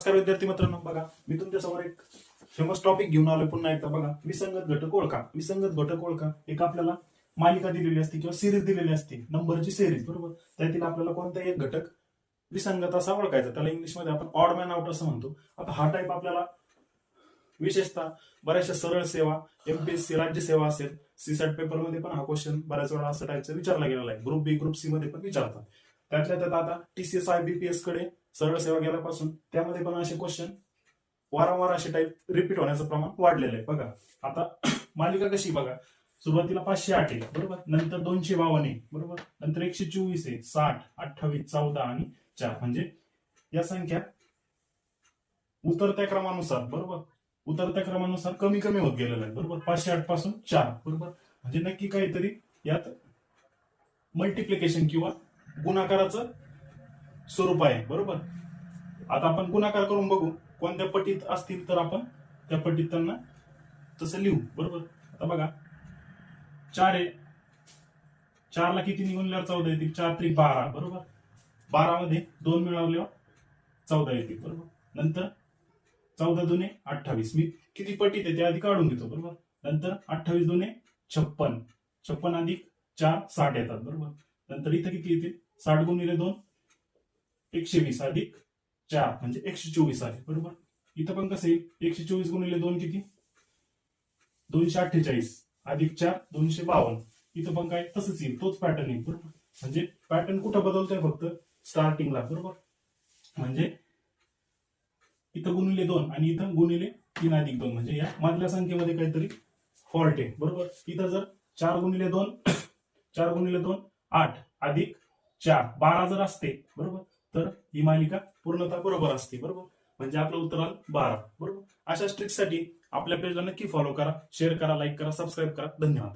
नमस्कार विद्यार्थी मित्रांनो, बघा मी तुमच्यासमोर एक फेमस टॉपिक घेऊन आलोय पुन्हा एकदा. बघा, विसंगत घटक ओळखा. विसंगत घटक ओळखा एक आपल्याला मालिका दिलेली असते किंवा सिरीज दिलेली असते, नंबरची सिरीज, बरोबर. त्यातील आपल्याला कोणताही एक घटक विसंगत असा ओळखायचा, त्याला इंग्लिशमध्ये आपण ऑड मॅन आउट असं म्हणतो. आता हा टाईप आपल्याला विशेषतः बऱ्याचशा सरळ सेवा, एमपीएससी राज्यसेवा असेल, सीसॅट पेपरमध्ये पण हा क्वेश्चन बऱ्याच वेळा असं टाईपचा विचारला गेलेला आहे. ग्रुप बी, ग्रुप सी मध्ये पण विचारतात. त्यातल्या त्यात आता टीसीएस आयबीपीएस कडे सरळ सेवा गेल्यापासून त्यामध्ये पण असे क्वेश्चन वारंवार असे टाईप रिपीट होण्याचं प्रमाण वाढलेलं आहे. बघा आता मालिका कशी, बघा सुरुवातीला 508 आहे, बरोबर. नंतर 252 आहे, बरोबर. नंतर 124 आहे, 60, 28, 14 आणि 4. म्हणजे या संख्या उतरत्या क्रमानुसार, बरोबर, उतरत्या क्रमानुसार कमी कमी होत गेलेलं आहे, बरोबर. 508 पासून 4, बरोबर. म्हणजे नक्की काहीतरी यात मल्टिप्लिकेशन किंवा गुणाकाराचं स्वरूप आहे, बरोबर. आता आपण गुणाकार करून बघू कोणत्या पटीत असतील तर आपण त्या पटीत त्यांना तसं लिहू, बरोबर. आता बघा 4 आहे, 4 ला किती गुणल्यावर 14 येतील, 4 3 12, बरोबर. 12 मध्ये 2 मिळवल्यावर 14 येतील, बरोबर. नंतर 14 दुने 28, मी किती पटीत आहे ते आधी काढून घेतो, बरोबर. नंतर 28 दुने 56, 56 अधिक 4 60 येतात, बरोबर. नंतर इथं किती येतील, 60 गुणिले 2 120 अधिक 4 म्हणजे 124 आहे, बरोबर. इथं पण कसं येईल, 124 गुणिले 2 किती, 248 अधिक 4 252. इथं पण काय तसंच येईल, तोच पॅटर्न येईल, बरोबर. म्हणजे पॅटर्न कुठं बदलतोय, फक्त स्टार्टिंगला, बरोबर. म्हणजे इथं गुणिले 2 आणि इथं गुणिले 3 अधिक 2, म्हणजे या मधल्या संख्येमध्ये काहीतरी फॉल्ट आहे, बरोबर. इथं जर 4 गुणिले 2 4 गुणिले 2 8 अधिक 4 12 जर असते, बरोबर, तर ही मालिका पूर्णतः बरोबर असते, बरोबर. म्हणजे आपलं उत्तर आलं 12, बरोबर. अशा ट्रिक्ससाठी आपल्या पेजला नक्की फॉलो करा, शेअर करा, लाईक करा, सबस्क्राईब करा. धन्यवाद.